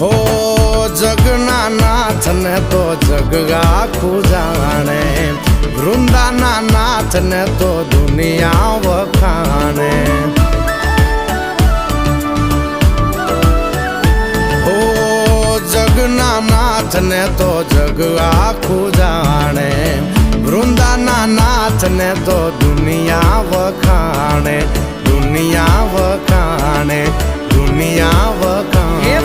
હો જગના નાથ ને તો જગ આખું જાણે, વૃંદાના નાથ ને તો દુનિયા વખાણે. હો જગના નાથ ને તો જગ આખું જાણે, વૃંદાના નાથ ને તો દુનિયા વખાણે, દુનિયા વખાણે, દુનિયા વખાણે.